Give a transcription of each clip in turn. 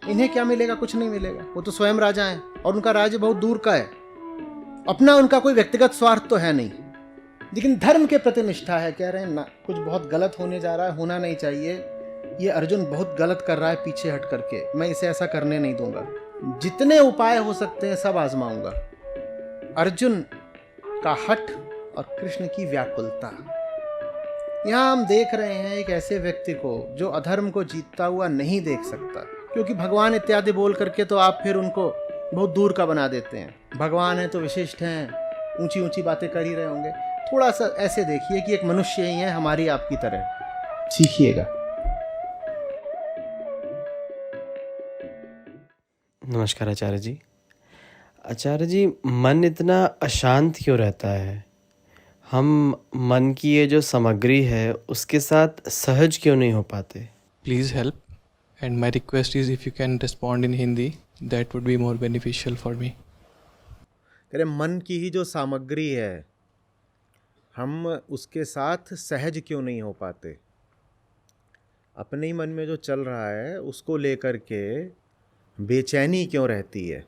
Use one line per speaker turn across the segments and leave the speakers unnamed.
इन्हें क्या मिलेगा? कुछ नहीं मिलेगा। वो तो स्वयं राजा हैं और उनका राज्य बहुत दूर का है। अपना उनका कोई व्यक्तिगत स्वार्थ तो है नहीं, लेकिन धर्म के प्रति निष्ठा है। कह रहे हैं ना, कुछ बहुत गलत होने जा रहा है, होना नहीं चाहिए, ये अर्जुन बहुत गलत कर रहा है पीछे हट करके, मैं इसे ऐसा करने नहीं दूंगा। जितने उपाय हो सकते हैं सब आजमाऊंगा। अर्जुन का हठ और कृष्ण की व्याकुलता। यहां हम देख रहे हैं एक ऐसे व्यक्ति को जो अधर्म को जीतता हुआ नहीं देख सकता, क्योंकि भगवान इत्यादि बोल करके तो आप फिर उनको बहुत दूर का बना देते हैं। भगवान है तो विशिष्ट हैं, ऊंची ऊंची बातें कर ही रहे होंगे। थोड़ा सा ऐसे देखिए कि एक मनुष्य ही है, हमारी आपकी तरह। सीखिएगा।
नमस्कार आचार्य जी। आचार्य जी, मन इतना अशांत क्यों रहता है? हम मन की ये जो सामग्री है उसके साथ सहज क्यों नहीं हो पाते?
Please help, and my request is if you can respond in Hindi, that would be more beneficial for me.
अरे मन की ही जो सामग्री है, हम उसके साथ सहज क्यों नहीं हो पाते? अपने ही मन में जो चल रहा है उसको लेकर के बेचैनी क्यों रहती है?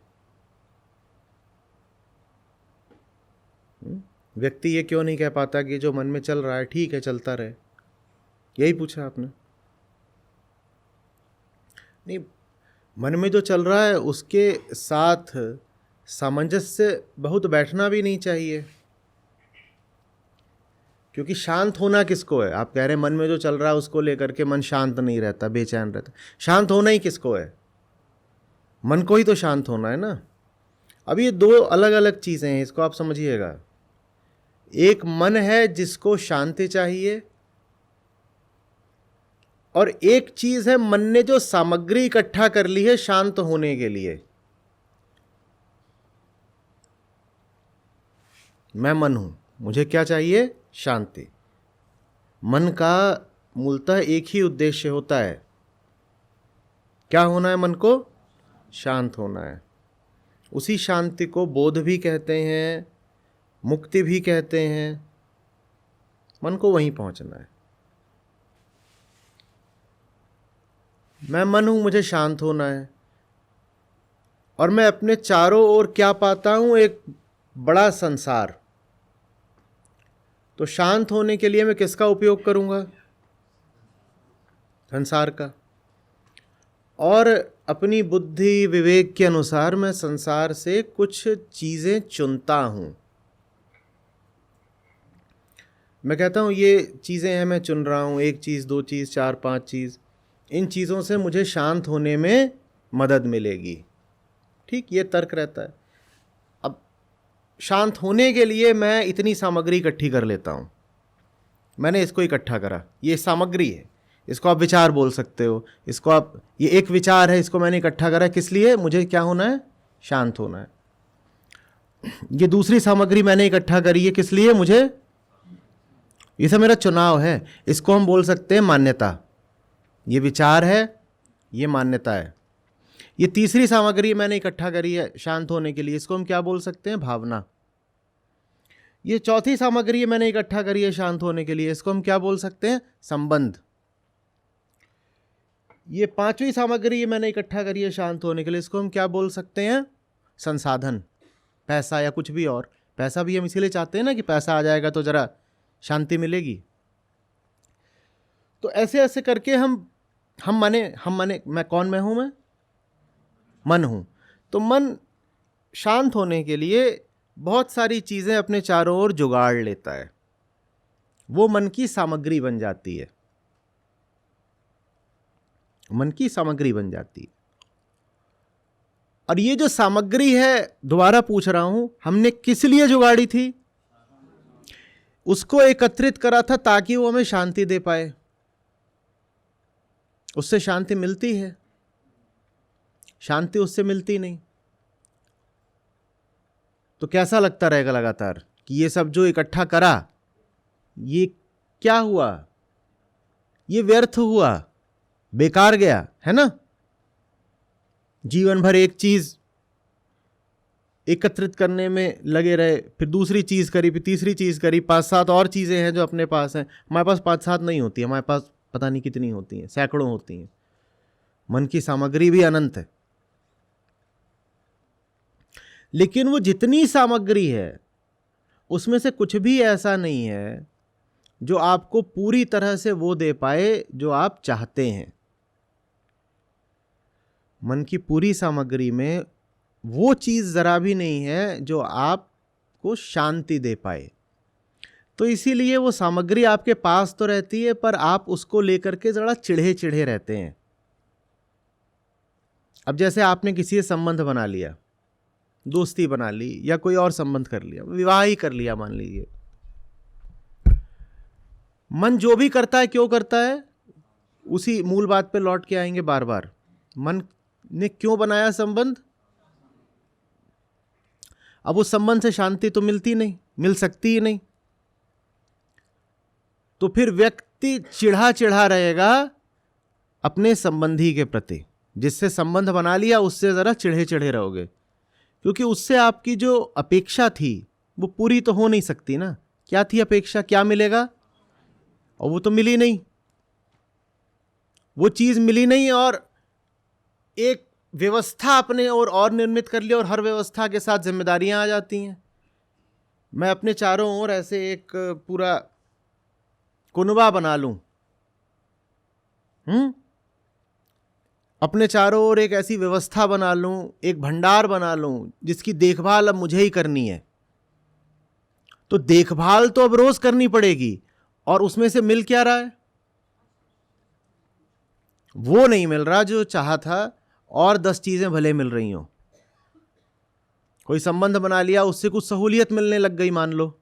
व्यक्ति ये क्यों नहीं कह पाता कि जो मन में चल रहा है ठीक है, चलता रहे? यही पूछा आपने? नहीं, मन में जो चल रहा है उसके साथ सामंजस्य बहुत बैठना भी नहीं चाहिए, क्योंकि शांत होना किसको है? आप कह रहे हैं मन में जो चल रहा है उसको लेकर के मन शांत नहीं रहता, बेचैन रहता। शांत होना ही किसको है? मन को ही तो शांत होना है ना। अब ये दो अलग अलग चीज़ें हैं, इसको आप समझिएगा। एक मन है जिसको शांति चाहिए, और एक चीज है मन ने जो सामग्री इकट्ठा कर ली है शांत होने के लिए। मैं मन हूं, मुझे क्या चाहिए? शांति। मन का मूलतः एक ही उद्देश्य होता है, क्या होना है? मन को शांत होना है। उसी शांति को बोध भी कहते हैं, मुक्ति भी कहते हैं। मन को वहीं पहुंचना है। मैं मन हूं, मुझे शांत होना है, और मैं अपने चारों ओर क्या पाता हूं? एक बड़ा संसार। तो शांत होने के लिए मैं किसका उपयोग करूंगा? संसार का। और अपनी बुद्धि विवेक के अनुसार मैं संसार से कुछ चीजें चुनता हूं। मैं कहता हूं ये चीजें हैं, मैं चुन रहा हूं, एक चीज, दो चीज, चार, पांच चीज। इन चीजों से मुझे शांत होने में मदद मिलेगी। ठीक, ये तर्क रहता है। अब शांत होने के लिए मैं इतनी सामग्री इकट्ठी कर लेता हूं। मैंने इसको इकट्ठा करा, ये सामग्री है, इसको आप विचार बोल सकते हो। इसको आप, ये एक विचार है, इसको मैंने इकट्ठा करा किस लिए? मुझे क्या होना है? शांत होना है। ये दूसरी सामग्री मैंने इकट्ठा करी है किस लिए? मुझे, ये सब मेरा चुनाव है। इसको हम बोल सकते हैं मान्यता। ये विचार है, ये मान्यता है। ये तीसरी सामग्री मैंने इकट्ठा करी है शांत होने के लिए, इसको हम क्या बोल सकते हैं? भावना। ये चौथी सामग्री मैंने इकट्ठा करी है शांत होने के लिए, इसको हम क्या बोल सकते हैं? संबंध। ये पांचवी सामग्री मैंने इकट्ठा करी है शांत होने के लिए, इसको हम क्या बोल सकते हैं? संसाधन, पैसा या कुछ भी और। पैसा भी हम इसीलिए चाहते हैं ना कि पैसा आ जाएगा तो जरा शांति मिलेगी। तो ऐसे ऐसे करके हम माने मैं कौन? मैं हूं, मैं मन हूं। तो मन शांत होने के लिए बहुत सारी चीजें अपने चारों ओर जुगाड़ लेता है, वो मन की सामग्री बन जाती है। मन की सामग्री बन जाती है। और ये जो सामग्री है, दोबारा पूछ रहा हूं, हमने किस लिए जुगाड़ी थी? उसको एकत्रित करा था ताकि वो हमें शांति दे पाए। उससे शांति मिलती है? शांति उससे मिलती नहीं। तो कैसा लगता रहेगा लगातार कि ये सब जो इकट्ठा करा, ये क्या हुआ? ये व्यर्थ हुआ, बेकार गया, है ना? जीवन भर एक चीज एकत्रित करने में लगे रहे, फिर दूसरी चीज करी, फिर तीसरी चीज करी, 5-7 और चीजें हैं जो अपने पास हैं। हमारे पास 5-7 नहीं होती, हमारे पास पता नहीं कितनी होती हैं, सैकड़ों होती हैं। मन की सामग्री भी अनंत है, लेकिन वो जितनी सामग्री है उसमें से कुछ भी ऐसा नहीं है जो आपको पूरी तरह से वो दे पाए जो आप चाहते हैं। मन की पूरी सामग्री में वो चीज जरा भी नहीं है जो आपको शांति दे पाए। तो इसीलिए वो सामग्री आपके पास तो रहती है, पर आप उसको लेकर के जरा चिढ़े चिढ़े रहते हैं। अब जैसे आपने किसी से संबंध बना लिया, दोस्ती बना ली या कोई और संबंध कर लिया, विवाह ही कर लिया मान लीजिए, मन जो भी करता है क्यों करता है? उसी मूल बात पे लौट के आएंगे बार बार। मन ने क्यों बनाया संबंध? अब उस संबंध से शांति तो मिलती नहीं, मिल सकती ही नहीं, तो फिर व्यक्ति चिढ़ा चिढ़ा रहेगा अपने संबंधी के प्रति। जिससे संबंध बना लिया उससे जरा चिढ़े चिढ़े रहोगे, क्योंकि उससे आपकी जो अपेक्षा थी वो पूरी तो हो नहीं सकती ना। क्या थी अपेक्षा? क्या मिलेगा? और वो तो मिली नहीं, वो चीज मिली नहीं, और एक व्यवस्था अपने और निर्मित कर ली, और हर व्यवस्था के साथ जिम्मेदारियां आ जाती हैं। मैं अपने चारों ओर ऐसे एक पूरा कुनबा बना लूं, अपने चारों ओर एक ऐसी व्यवस्था बना लूं, एक भंडार बना लूं जिसकी देखभाल अब मुझे ही करनी है। तो देखभाल तो अब रोज करनी पड़ेगी, और उसमें से मिल क्या रहा है? वो नहीं मिल रहा जो चाहा था, और 10 चीजें भले मिल रही हो। कोई संबंध बना लिया, उससे कुछ सहूलियत मिलने लग गई, मान लो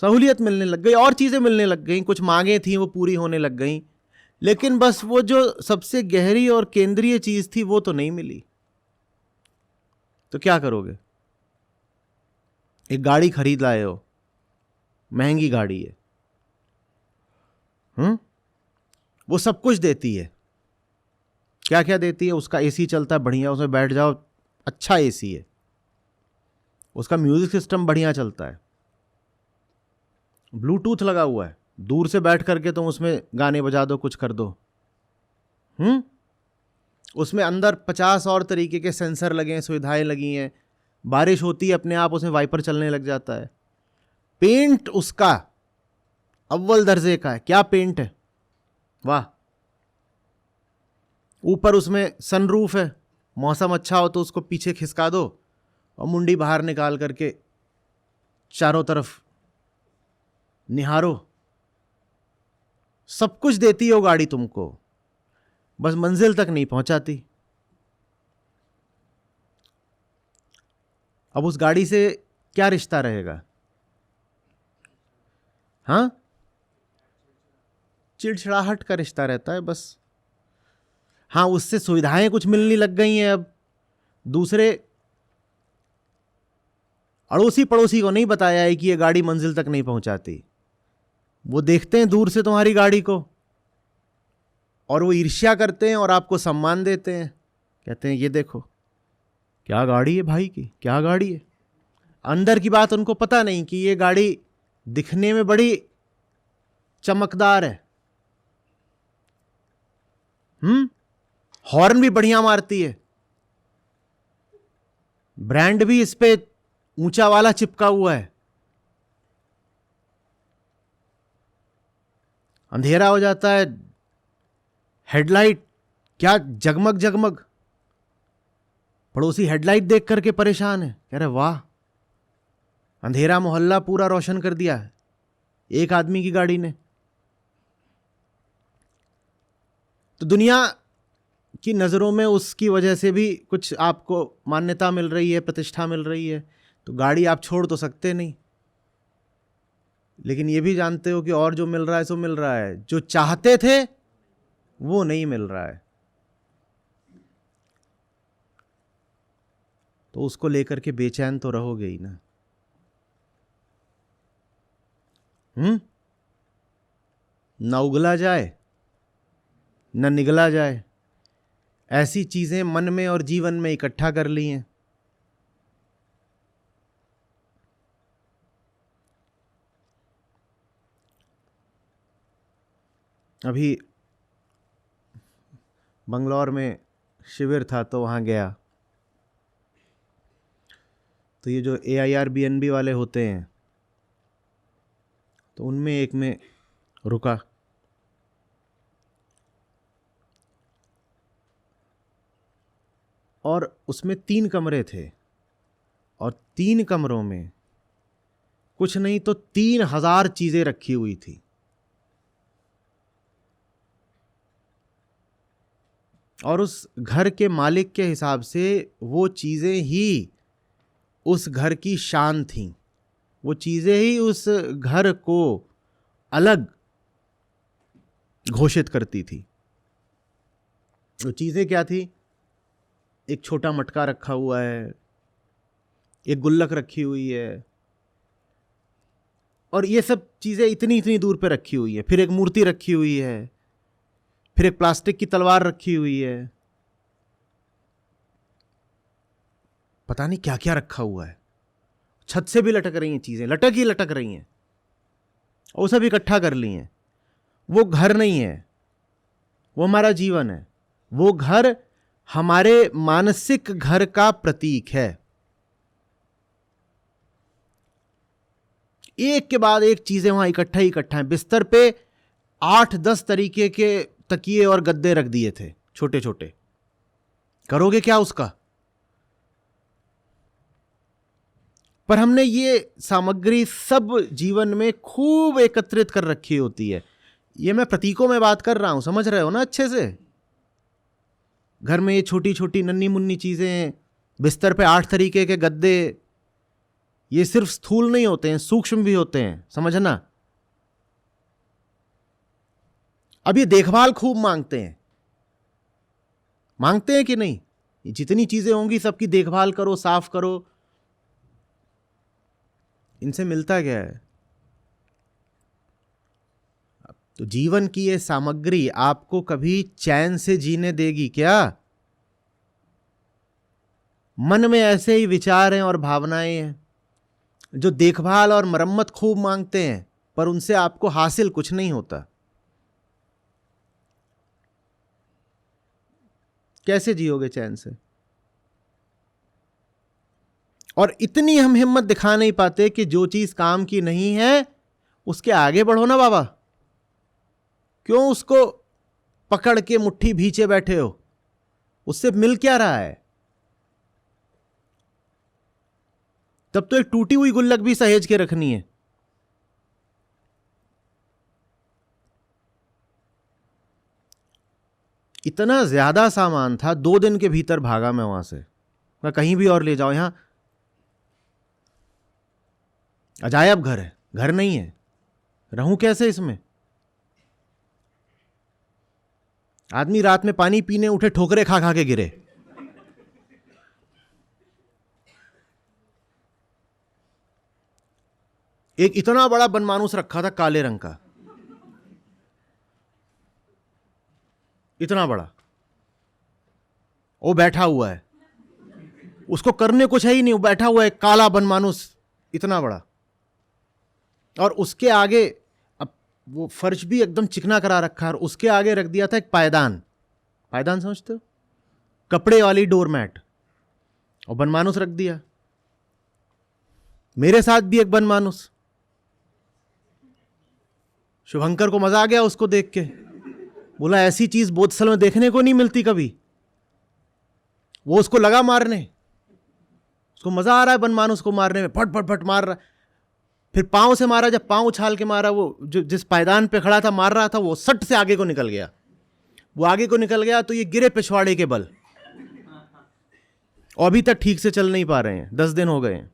सहूलियत मिलने लग गई, और चीजें मिलने लग गई, कुछ मांगे थी वो पूरी होने लग गई, लेकिन बस वो जो सबसे गहरी और केंद्रीय चीज थी वो तो नहीं मिली। तो क्या करोगे? एक गाड़ी खरीद लाए हो, महंगी गाड़ी है, वो सब कुछ देती है। क्या क्या देती है? उसका एसी चलता है बढ़िया, उसमें बैठ जाओ, अच्छा एसी है, उसका म्यूजिक सिस्टम बढ़िया चलता है, ब्लूटूथ लगा हुआ है, दूर से बैठ करके तुम उसमें गाने बजा दो, कुछ कर दो। उसमें अंदर 50 और तरीके के सेंसर लगे हैं, सुविधाएं लगी हैं, बारिश होती है अपने आप उसमें वाइपर चलने लग जाता है। पेंट उसका अव्वल दर्जे का है, क्या पेंट है, वाह। ऊपर उसमें सनरूफ है, मौसम अच्छा हो तो उसको पीछे खिसका दो और मुंडी बाहर निकाल करके चारों तरफ निहारो। सब कुछ देती है वो गाड़ी तुमको, बस मंजिल तक नहीं पहुंचाती। अब उस गाड़ी से क्या रिश्ता रहेगा? हाँ, चिड़चिड़ाहट का रिश्ता रहता है बस। हाँ, उससे सुविधाएं कुछ मिलने लग गई हैं। अब दूसरे अड़ोसी पड़ोसी को नहीं बताया है कि ये गाड़ी मंजिल तक नहीं पहुंचाती। वो देखते हैं दूर से तुम्हारी गाड़ी को और वो ईर्ष्या करते हैं और आपको सम्मान देते हैं, कहते हैं ये देखो क्या गाड़ी है भाई की, क्या गाड़ी है। अंदर की बात उनको पता नहीं कि ये गाड़ी दिखने में बड़ी चमकदार है, हॉर्न भी बढ़िया मारती है, ब्रांड भी इस पे ऊंचा वाला चिपका हुआ है। अंधेरा हो जाता है, हेडलाइट क्या जगमग जगमग, पड़ोसी हेडलाइट देख करके परेशान है, कह रहे वाह, अंधेरा मोहल्ला पूरा रोशन कर दिया है एक आदमी की गाड़ी ने। तो दुनिया की नज़रों में उसकी वजह से भी कुछ आपको मान्यता मिल रही है, प्रतिष्ठा मिल रही है, तो गाड़ी आप छोड़ तो सकते नहीं। लेकिन ये भी जानते हो कि और जो मिल रहा है सो मिल रहा है, जो चाहते थे वो नहीं मिल रहा है, तो उसको लेकर के बेचैन तो रहोगे ही ना। ना उगला जाए ना निगला जाए, ऐसी चीजें मन में और जीवन में इकट्ठा कर ली हैं। अभी बंगलौर में शिविर था तो वहाँ गया। तो ये जो AIRBNB वाले होते हैं तो उनमें एक में रुका। और उसमें 3 कमरे थे और 3 कमरों में कुछ नहीं तो 3000 चीजें रखी हुई थी। और उस घर के मालिक के हिसाब से वो चीजें ही उस घर की शान थीं, वो चीजें ही उस घर को अलग घोषित करती थी। वो चीजें क्या थी? एक छोटा मटका रखा हुआ है, एक गुल्लक रखी हुई है, और ये सब चीजें इतनी इतनी दूर पे रखी हुई है। फिर एक मूर्ति रखी हुई है, फिर एक प्लास्टिक की तलवार रखी हुई है, पता नहीं क्या क्या रखा हुआ है। छत से भी लटक रही हैं चीजें, लटक ही लटक रही हैं, और सब इकट्ठा कर ली हैं। वो घर नहीं है, वो हमारा जीवन है। वो घर हमारे मानसिक घर का प्रतीक है। एक के बाद एक चीजें वहां इकट्ठा ही इकट्ठा हैं। बिस्तर पे 8-10 तरीके के तकिए और गद्दे रख दिए थे, छोटे छोटे। करोगे क्या उसका? पर हमने ये सामग्री सब जीवन में खूब एकत्रित कर रखी होती है। ये मैं प्रतीकों में बात कर रहा हूं, समझ रहे हो ना अच्छे से? घर में ये छोटी छोटी नन्ही मुन्नी चीजें, बिस्तर पे 8 तरीके के गद्दे, ये सिर्फ स्थूल नहीं होते हैं, सूक्ष्म भी होते हैं, समझना। अब ये देखभाल खूब मांगते हैं कि नहीं? ये जितनी चीजें होंगी सबकी देखभाल करो, साफ करो। इनसे मिलता क्या है? तो जीवन की ये सामग्री आपको कभी चैन से जीने देगी क्या? मन में ऐसे ही विचार हैं और भावनाएं हैं जो देखभाल और मरम्मत खूब मांगते हैं, पर उनसे आपको हासिल कुछ नहीं होता। कैसे जियोगे चैन से? और इतनी हम हिम्मत दिखा नहीं पाते कि जो चीज काम की नहीं है उसके आगे बढ़ो ना बाबा। क्यों उसको पकड़ के मुट्ठी भींचे बैठे हो? उससे मिल क्या रहा है? तब तो एक टूटी हुई गुल्लक भी सहेज के रखनी है। इतना ज्यादा सामान था, 2 दिन के भीतर भागा मैं वहां से। मैं कहीं भी और ले जाओ, यहां अजायब घर है, घर नहीं है, रहूं कैसे इसमें? आदमी रात में पानी पीने उठे, ठोकरे खा खा के गिरे। एक इतना बड़ा बनमानुस रखा था काले रंग का, इतना बड़ा, वो बैठा हुआ है, उसको करने कुछ है ही नहीं, वो बैठा हुआ है, काला बनमानुस इतना बड़ा। और उसके आगे, अब वो फर्श भी एकदम चिकना करा रखा है, और उसके आगे रख दिया था एक पायदान। पायदान समझते हो? कपड़े वाली डोरमैट, और बनमानुस रख दिया। मेरे साथ भी एक बनमानुस। शुभंकर को मजा आ गया उसको देख के, बोला ऐसी चीज बोधसल में देखने को नहीं मिलती कभी। वो उसको लगा मारने, उसको मजा आ रहा है बनमानुस को मारने में, फट फट फट मार रहा। फिर पांव से मारा, जब पांव उछाल के मारा, वो जो जिस पायदान पे खड़ा था मार रहा था, वो सट से आगे को निकल गया। वो आगे को निकल गया तो ये गिरे पिछवाड़े के बल, और अभी तक ठीक से चल नहीं पा रहे हैं, 10 दिन हो गए हैं।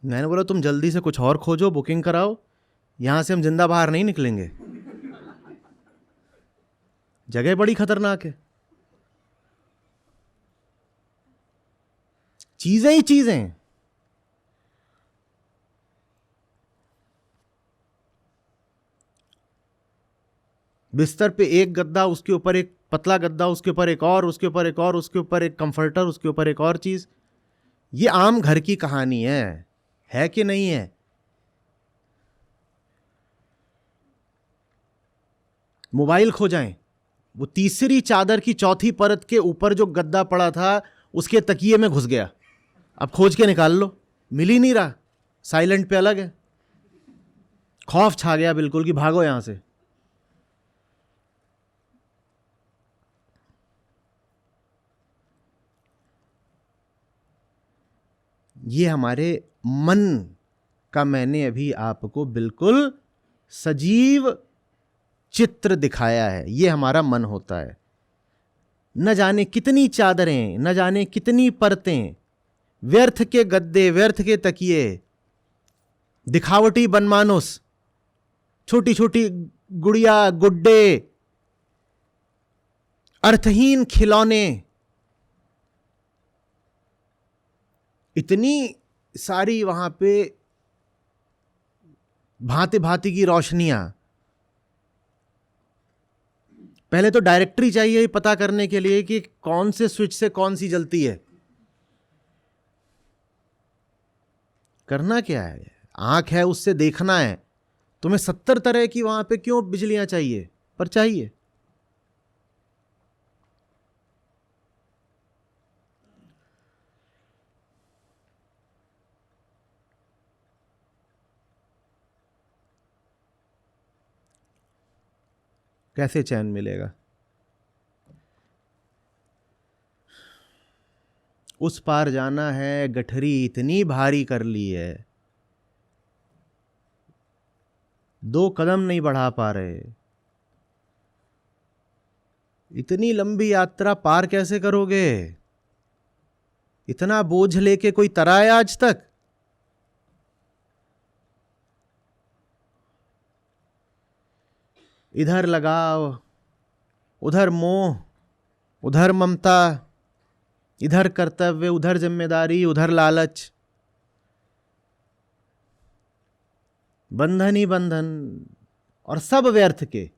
मैंने बोला तुम जल्दी से कुछ और खोजो, बुकिंग कराओ, यहां से हम जिंदा बाहर नहीं निकलेंगे। जगह बड़ी खतरनाक है। चीजें ही चीजें। बिस्तर पे एक गद्दा, उसके ऊपर एक पतला गद्दा, उसके ऊपर एक और, उसके ऊपर एक और, उसके ऊपर एक कंफर्टर, उसके ऊपर एक और चीज। ये आम घर की कहानी है कि नहीं है? मोबाइल खो जाए, वो तीसरी चादर की चौथी परत के ऊपर जो गद्दा पड़ा था उसके तकिए में घुस गया। अब खोज के निकाल लो, मिल ही नहीं रहा, साइलेंट पे अलग है। खौफ छा गया बिल्कुल कि भागो यहां से। ये हमारे मन का मैंने अभी आपको बिल्कुल सजीव चित्र दिखाया है। ये हमारा मन होता है। न जाने कितनी चादरें, न जाने कितनी परतें, व्यर्थ के गद्दे, व्यर्थ के तकिए, दिखावटी बनमानुस, छोटी छोटी गुड़िया, गुड्डे, अर्थहीन खिलौने, इतनी सारी वहां पे भांति भांति की रोशनियां। पहले तो डायरेक्टरी चाहिए पता करने के लिए कि कौन से स्विच से कौन सी जलती है। करना क्या है? आंख है, उससे देखना है। तुम्हें 70 तरह की वहां पे क्यों बिजलियां चाहिए? पर चाहिए। कैसे चैन मिलेगा? उस पार जाना है, गठरी इतनी भारी कर ली है, 2 कदम नहीं बढ़ा पा रहे। इतनी लंबी यात्रा पार कैसे करोगे? इतना बोझ लेके कोई तरा है आज तक? इधर लगाव, उधर मोह, उधर ममता, इधर कर्तव्य, उधर जिम्मेदारी, उधर लालच, बंधन ही बंधन, और सब व्यर्थ के।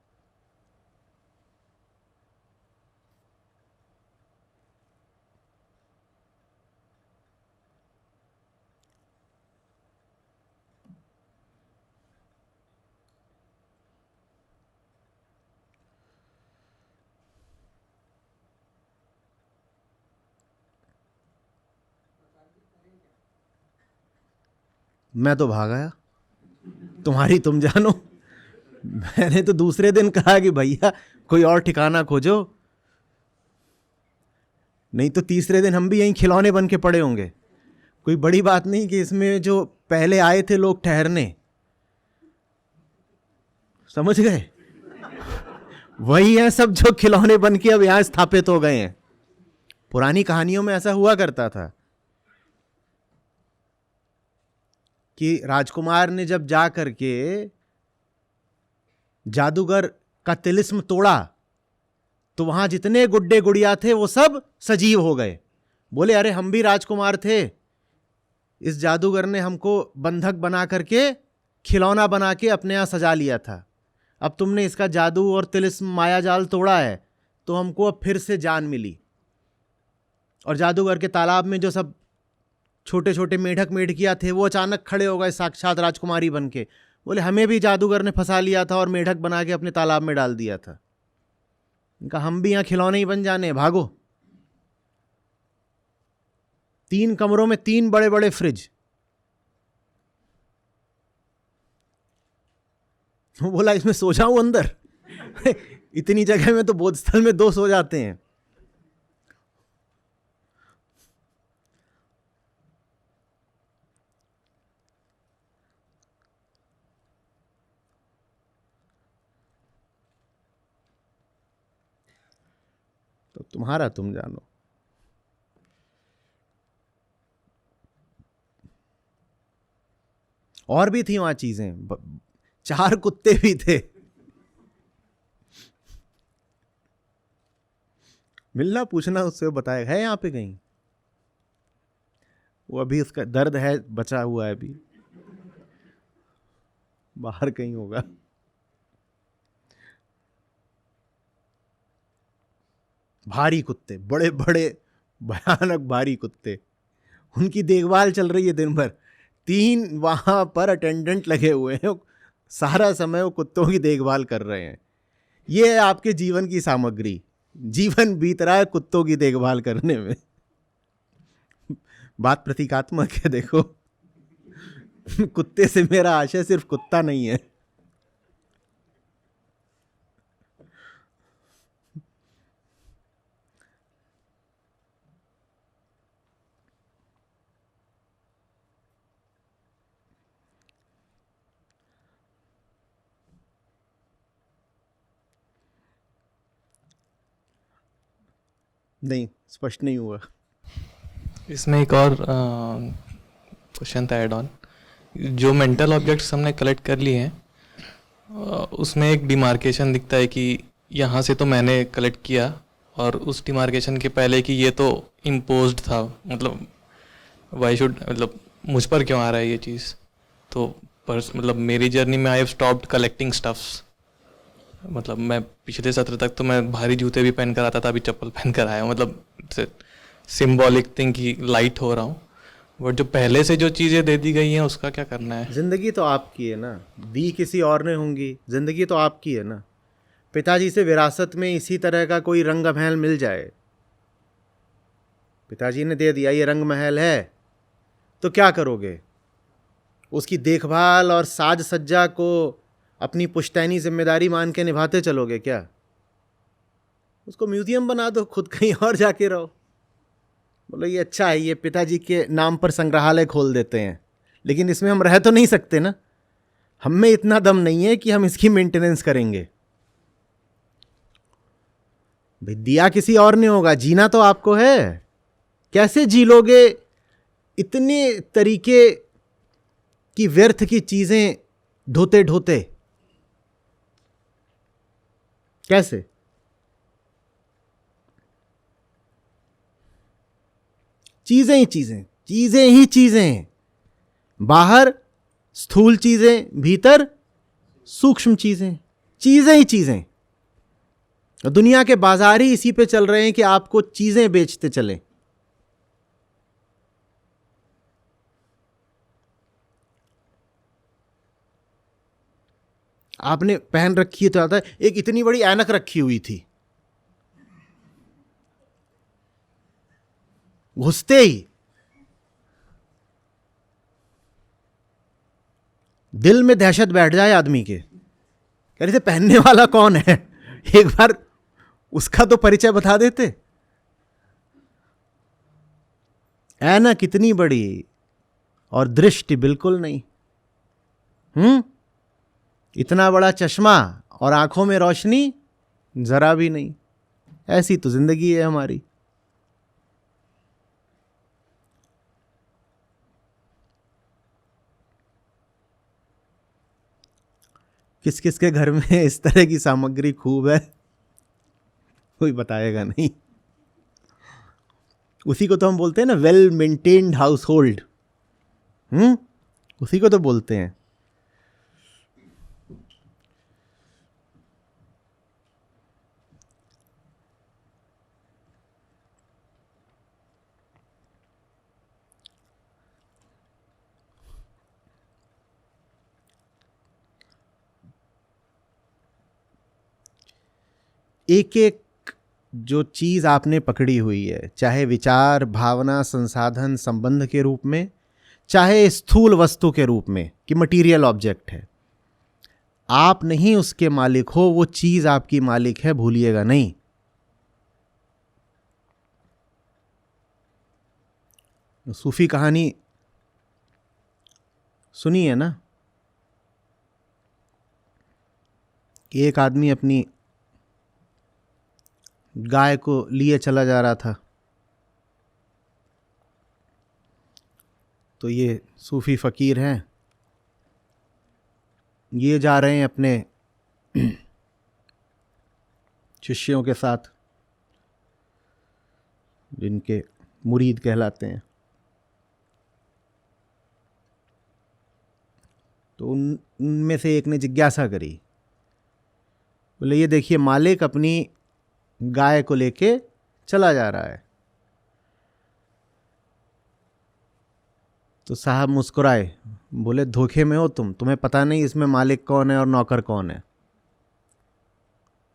मैं तो भाग आया, तुम्हारी तुम जानो। मैंने तो दूसरे दिन कहा कि भैया कोई और ठिकाना खोजो, नहीं तो तीसरे दिन हम भी यहीं खिलौने बन के पड़े होंगे। कोई बड़ी बात नहीं कि इसमें जो पहले आए थे लोग ठहरने, समझ गए, वही हैं सब जो खिलौने बन के अब यहां स्थापित हो गए हैं। पुरानी कहानियों में ऐसा हुआ करता था कि राजकुमार ने जब जा करके जादूगर का तिलिस्म तोड़ा तो वहां जितने गुड्डे गुड़िया थे वो सब सजीव हो गए। बोले अरे हम भी राजकुमार थे, इस जादूगर ने हमको बंधक बना करके खिलौना बना के अपने यहां सजा लिया था। अब तुमने इसका जादू और तिलिस्म माया जाल तोड़ा है तो हमको अब फिर से जान मिली। और जादूगर के तालाब में जो सब छोटे छोटे मेढक मेढकियां थे वो अचानक खड़े हो गए साक्षात राजकुमारी बन के। बोले हमें भी जादूगर ने फंसा लिया था और मेढक बना के अपने तालाब में डाल दिया था। इनका हम भी यहां खिलौने ही बन जाने, भागो। 3 कमरों में 3 बड़े बड़े फ्रिज। वो बोला इसमें सो जाऊं अंदर? इतनी जगह में तो बोधस्थल में 2 सो जाते हैं। तो तुम्हारा तुम जानो। और भी थी वहां चीजें, 4 कुत्ते भी थे। मिलना पूछना उससे, बताएगा है यहां पे कहीं। वो अभी उसका दर्द है, बचा हुआ है, अभी बाहर कहीं होगा। भारी कुत्ते, बड़े बड़े भयानक भारी कुत्ते, उनकी देखभाल चल रही है दिन भर। 3 वहां पर अटेंडेंट लगे हुए हैं, सारा समय वो कुत्तों की देखभाल कर रहे हैं। ये है आपके जीवन की सामग्री। जीवन बीत रहा है कुत्तों की देखभाल करने में। बात प्रतीकात्मक है, देखो। कुत्ते से मेरा आशय सिर्फ कुत्ता नहीं है। नहीं, स्पष्ट नहीं हुआ।
इसमें एक और क्वेश्चन था ऐड ऑन। जो मेंटल ऑब्जेक्ट्स हमने कलेक्ट कर लिए हैं, उसमें एक डिमार्केशन दिखता है कि यहाँ से तो मैंने कलेक्ट किया, और उस डिमार्केशन के पहले कि ये तो इम्पोज्ड था, मतलब वाई शुड, मतलब मुझ पर क्यों आ रहा है ये चीज़। तो मतलब मेरी जर्नी में I have stopped collecting stuffs. मतलब मैं पिछले सत्र तक तो मैं भारी जूते भी पहन कर आता था, अभी चप्पल पहन कर आया हूँ। मतलब सिम्बॉलिक थिंग कि लाइट हो रहा हूँ, बट जो पहले से जो चीज़ें दे दी गई हैं उसका क्या करना है।
जिंदगी तो आपकी है ना, दी किसी और ने होंगी, जिंदगी तो आपकी है ना। पिताजी से विरासत में इसी तरह का कोई रंग महल मिल जाए, पिताजी ने दे दिया ये रंग महल है, तो क्या करोगे? उसकी देखभाल और साज सज्जा को अपनी पुश्तैनी जिम्मेदारी मान के निभाते चलोगे क्या? उसको म्यूजियम बना दो, खुद कहीं और जाके रहो। बोलो ये अच्छा है, ये पिताजी के नाम पर संग्रहालय खोल देते हैं, लेकिन इसमें हम रह तो नहीं सकते ना। हम में इतना दम नहीं है कि हम इसकी मेंटेनेंस करेंगे। भाई दिया किसी और ने होगा, जीना तो आपको है। कैसे जी लोगे इतने तरीके की व्यर्थ की चीजें ढोते ढोते? कैसे? चीजें ही चीजें, चीजें ही चीजें। बाहर स्थूल चीजें, भीतर सूक्ष्म चीजें, चीजें ही चीजें। दुनिया के बाजार ही इसी पे चल रहे हैं कि आपको चीजें बेचते चले। आपने पहन रखी है तो आता है, एक इतनी बड़ी ऐनक रखी हुई थी, घुसते ही दिल में दहशत बैठ जाए आदमी के। कह रहे थे पहनने वाला कौन है, एक बार उसका तो परिचय बता देते। ऐनक इतनी बड़ी और दृष्टि बिल्कुल नहीं। इतना बड़ा चश्मा और आंखों में रोशनी जरा भी नहीं। ऐसी तो जिंदगी है हमारी। किस किस के घर में इस तरह की सामग्री खूब है, कोई बताएगा नहीं। उसी को तो हम बोलते हैं ना वेल मेंटेन्ड हाउस होल्ड। उसी को तो बोलते हैं। एक एक जो चीज आपने पकड़ी हुई है, चाहे विचार, भावना, संसाधन, संबंध के रूप में, चाहे स्थूल वस्तु के रूप में कि मटेरियल ऑब्जेक्ट है, आप नहीं उसके मालिक हो, वो चीज आपकी मालिक है, भूलिएगा नहीं। सूफी कहानी सुनी है ना कि एक आदमी अपनी गाय को लिए चला जा रहा था, तो ये सूफी फकीर हैं, ये जा रहे हैं अपने शिष्यों के साथ, जिनके मुरीद कहलाते हैं। तो उनमें से एक ने जिज्ञासा करी, बोले ये देखिए मालिक अपनी गाय को लेके चला जा रहा है। तो साहब मुस्कुराए, बोले धोखे में हो तुम, तुम्हें पता नहीं इसमें मालिक कौन है और नौकर कौन है।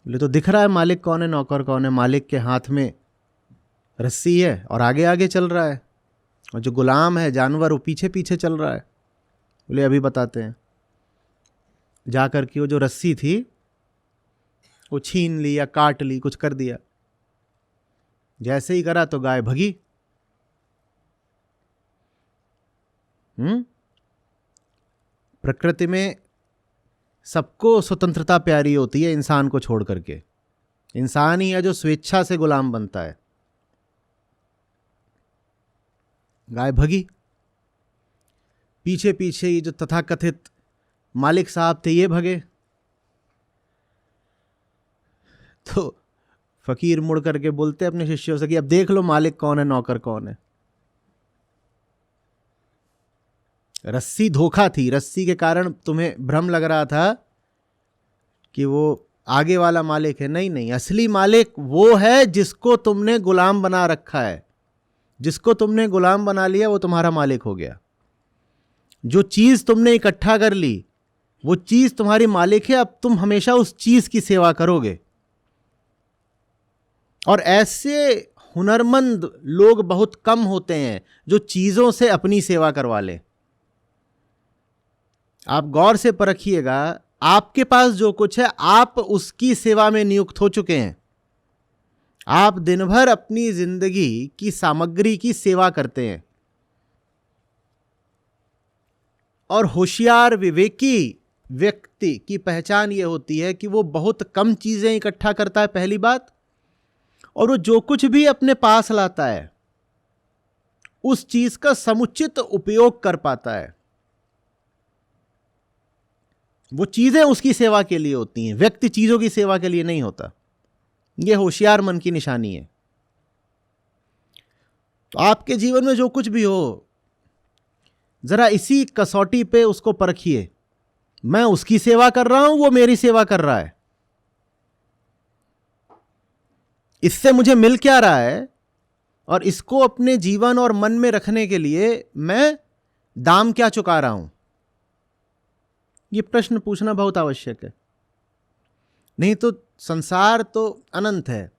बोले तो दिख रहा है मालिक कौन है, नौकर कौन है? मालिक के हाथ में रस्सी है और आगे आगे चल रहा है, और जो गुलाम है जानवर वो पीछे पीछे चल रहा है। बोले अभी बताते हैं। जा कर के वो जो रस्सी थी वो छीन ली या काट ली, कुछ कर दिया। जैसे ही करा तो गाय भगी। प्रकृति में सबको स्वतंत्रता प्यारी होती है, इंसान को छोड़ करके। इंसान ही है जो स्वेच्छा से गुलाम बनता है। गाय भगी। पीछे पीछे ये जो तथाकथित मालिक साहब थे ये भगे। तो फकीर मुड़ करके बोलते अपने शिष्यों से कि अब देख लो मालिक कौन है, नौकर कौन है। रस्सी धोखा थी, रस्सी के कारण तुम्हें भ्रम लग रहा था कि वो आगे वाला मालिक है। नहीं नहीं, असली मालिक वो है जिसको तुमने गुलाम बना रखा है। जिसको तुमने गुलाम बना लिया वो तुम्हारा मालिक हो गया। जो चीज तुमने इकट्ठा कर ली वो चीज तुम्हारी मालिक है। अब तुम हमेशा उस चीज की सेवा करोगे। और ऐसे हुनरमंद लोग बहुत कम होते हैं जो चीजों से अपनी सेवा करवा ले। आप गौर से परखिएगा, आपके पास जो कुछ है आप उसकी सेवा में नियुक्त हो चुके हैं। आप दिन भर अपनी जिंदगी की सामग्री की सेवा करते हैं। और होशियार विवेकी व्यक्ति की पहचान यह होती है कि वो बहुत कम चीजें इकट्ठा करता है, पहली बात। और वो जो कुछ भी अपने पास लाता है उस चीज का समुचित उपयोग कर पाता है। वो चीजें उसकी सेवा के लिए होती हैं, व्यक्ति चीजों की सेवा के लिए नहीं होता। यह होशियार मन की निशानी है। तो आपके जीवन में जो कुछ भी हो, जरा इसी कसौटी पे उसको परखिए। मैं उसकी सेवा कर रहा हूं, वो मेरी सेवा कर रहा है। इससे मुझे मिल क्या रहा है, और इसको अपने जीवन और मन में रखने के लिए मैं दाम क्या चुका रहा हूं। ये प्रश्न पूछना बहुत आवश्यक है। नहीं तो संसार तो अनंत है,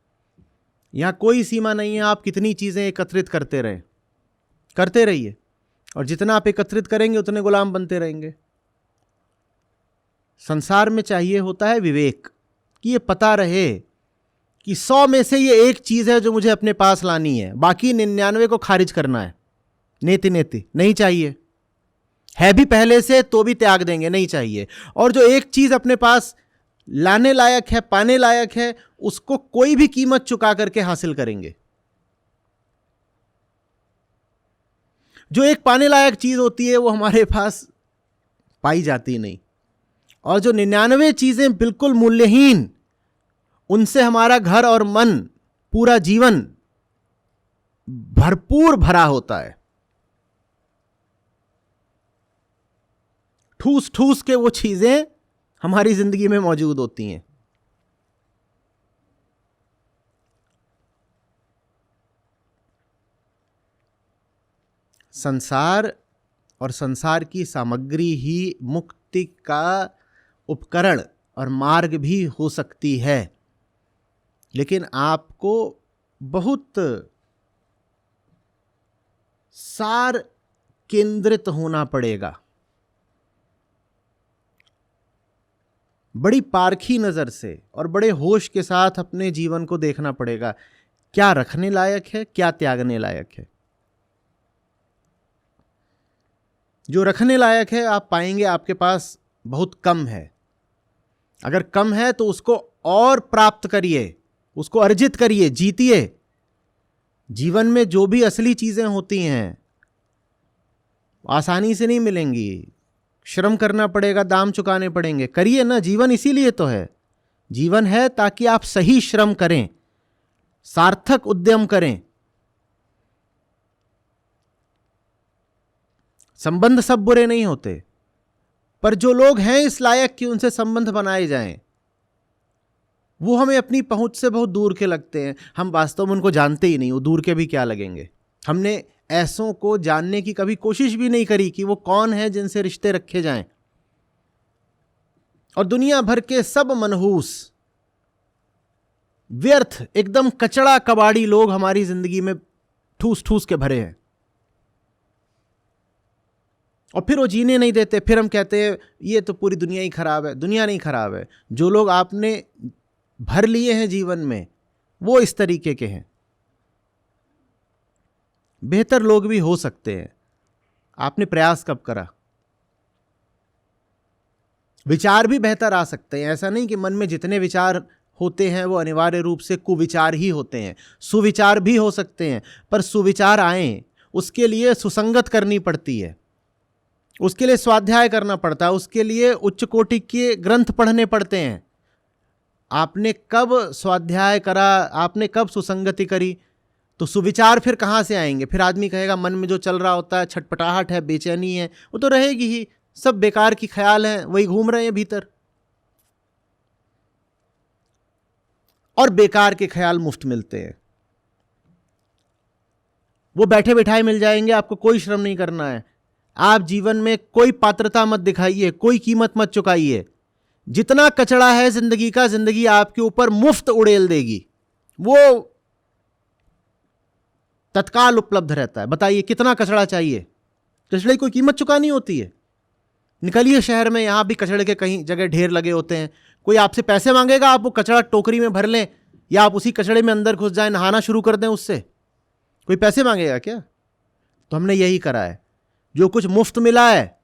यहां कोई सीमा नहीं है। आप कितनी चीजें एकत्रित करते रहे, करते रहिए, और जितना आप एकत्रित करेंगे उतने गुलाम बनते रहेंगे। संसार में चाहिए होता है विवेक, कि ये पता रहे कि 100 में से ये एक चीज है जो मुझे अपने पास लानी है, बाकी 99 को खारिज करना है। नेति नेति नहीं चाहिए, है भी पहले से तो भी त्याग देंगे, नहीं चाहिए। और जो एक चीज अपने पास लाने लायक है, पाने लायक है, उसको कोई भी कीमत चुका करके हासिल करेंगे। जो एक पाने लायक चीज होती है वो हमारे पास पाई जाती नहीं। और जो 99 चीजें बिल्कुल मूल्यहीन, उनसे हमारा घर और मन, पूरा जीवन भरपूर भरा होता है। ठूस ठूस के वो चीजें हमारी जिंदगी में मौजूद होती हैं। संसार और संसार की सामग्री ही मुक्ति का उपकरण और मार्ग भी हो सकती है, लेकिन आपको बहुत सार केंद्रित होना पड़ेगा। बड़ी पारखी नजर से और बड़े होश के साथ अपने जीवन को देखना पड़ेगा। क्या रखने लायक है, क्या त्यागने लायक है। जो रखने लायक है आप पाएंगे आपके पास बहुत कम है। अगर कम है तो उसको और प्राप्त करिए, उसको अर्जित करिए, जीतिए। जीवन में जो भी असली चीजें होती हैं आसानी से नहीं मिलेंगी, श्रम करना पड़ेगा, दाम चुकाने पड़ेंगे। करिए ना, जीवन इसीलिए तो है। जीवन है ताकि आप सही श्रम करें, सार्थक उद्यम करें। संबंध सब बुरे नहीं होते, पर जो लोग हैं इस लायक कि उनसे संबंध बनाए जाएं, वो हमें अपनी पहुंच से बहुत दूर के लगते हैं। हम वास्तव में उनको जानते ही नहीं, वो दूर के भी क्या लगेंगे। हमने ऐसों को जानने की कभी कोशिश भी नहीं करी कि वो कौन है जिनसे रिश्ते रखे जाएं। और दुनिया भर के सब मनहूस व्यर्थ, एकदम कचड़ा कबाड़ी लोग हमारी जिंदगी में ठूस ठूस के भरे हैं, और फिर वो जीने नहीं देते। फिर हम कहते हैं ये तो पूरी दुनिया ही खराब है। दुनिया नहीं खराब है, जो लोग आपने भर लिए हैं जीवन में वो इस तरीके के हैं। बेहतर लोग भी हो सकते हैं, आपने प्रयास कब करा। विचार भी बेहतर आ सकते हैं, ऐसा नहीं कि मन में जितने विचार होते हैं वो अनिवार्य रूप से कुविचार ही होते हैं। सुविचार भी हो सकते हैं, पर सुविचार आए उसके लिए सुसंगत करनी पड़ती है, उसके लिए स्वाध्याय करना पड़ता है, उसके लिए उच्च कोटि के ग्रंथ पढ़ने पड़ते हैं। आपने कब स्वाध्याय करा, आपने कब सुसंगति करी, तो सुविचार फिर कहाँ से आएंगे। फिर आदमी कहेगा मन में जो चल रहा होता है, छटपटाहट है, बेचैनी है, वो तो रहेगी ही, सब बेकार की ख्याल हैं, वही घूम रहे हैं भीतर। और बेकार के ख्याल मुफ्त मिलते हैं, वो बैठे बिठाए मिल जाएंगे, आपको कोई श्रम नहीं करना है। आप जीवन में कोई पात्रता मत दिखाइए, कोई कीमत मत चुकाइए। जितना कचड़ा है जिंदगी का, जिंदगी आपके ऊपर मुफ्त उड़ेल देगी, वो तत्काल उपलब्ध रहता है। बताइए कितना कचड़ा चाहिए, कचड़े की कोई कीमत चुकानी होती है। निकलिए शहर में, यहां भी कचड़े के कहीं जगह ढेर लगे होते हैं। कोई आपसे पैसे मांगेगा, आप वो कचड़ा टोकरी में भर लें, या आप उसी कचड़े में अंदर घुस जाएं, नहाना शुरू कर दें, उससे कोई पैसे मांगेगा क्या? तो हमने यही करा है, जो कुछ मुफ्त मिला है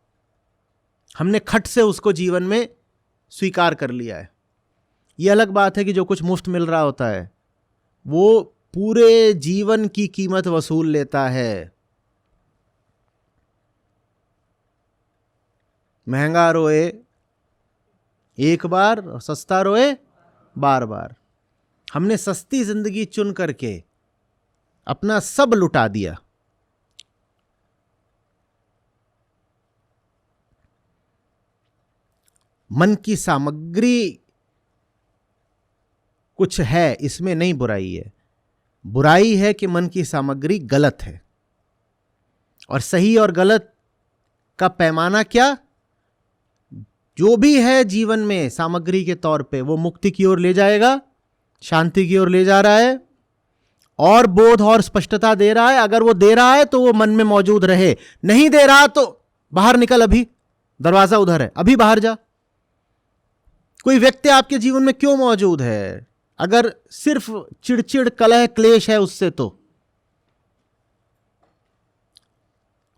हमने खट से उसको जीवन में स्वीकार कर लिया है। यह अलग बात है कि जो कुछ मुफ्त मिल रहा होता है वो पूरे जीवन की कीमत वसूल लेता है। महंगा रोए एक बार और सस्ता रोए बार बार। हमने सस्ती जिंदगी चुन करके अपना सब लुटा दिया। मन की सामग्री कुछ है, इसमें नहीं बुराई है। बुराई है कि मन की सामग्री गलत है, और सही और गलत का पैमाना क्या? जो भी है जीवन में सामग्री के तौर पे, वो मुक्ति की ओर ले जाएगा, शांति की ओर ले जा रहा है, और बोध और स्पष्टता दे रहा है। अगर वो दे रहा है तो वो मन में मौजूद रहे, नहीं दे रहा तो बाहर निकल, अभी दरवाजा उधर है, अभी बाहर जा। कोई व्यक्ति आपके जीवन में क्यों मौजूद है? अगर सिर्फ चिड़चिड़ कलह क्लेश है उससे, तो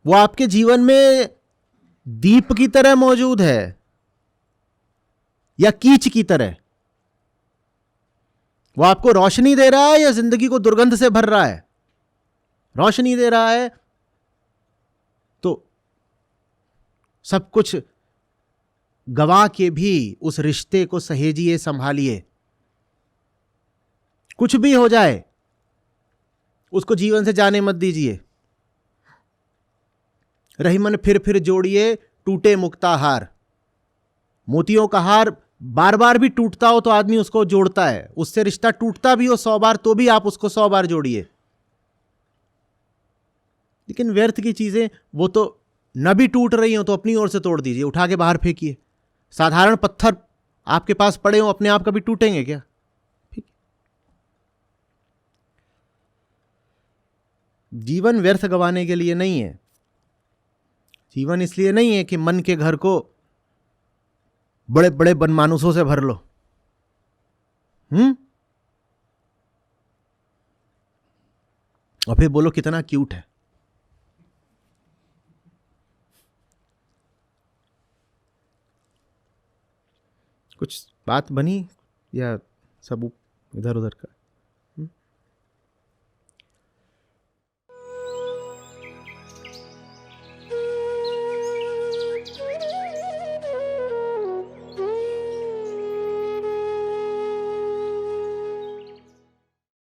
वो आपके जीवन में दीप की तरह मौजूद है या कीच की तरह? वो आपको रोशनी दे रहा है या जिंदगी को दुर्गंध से भर रहा है? रोशनी दे रहा है तो सब कुछ गवा के भी उस रिश्ते को सहेजिए, संभालिए। कुछ भी हो जाए उसको जीवन से जाने मत दीजिए। रहीमन फिर जोड़िए टूटे मुक्ता हार। मोतियों का हार बार बार भी टूटता हो तो आदमी उसको जोड़ता है, उससे रिश्ता टूटता भी हो 100 बार तो भी आप उसको 100 बार जोड़िए। लेकिन व्यर्थ की चीजें वो तो न भी टूट रही हो तो अपनी ओर से तोड़ दीजिए, उठा के बाहर फेंकिए। साधारण पत्थर आपके पास पड़े हो, अपने आप कभी टूटेंगे क्या? ठीक। जीवन व्यर्थ गंवाने के लिए नहीं है। जीवन इसलिए नहीं है कि मन के घर को बड़े बड़े बनमानुसों से भर लो। और फिर बोलो कितना क्यूट है। कुछ बात बनी या सब इधर उधर का?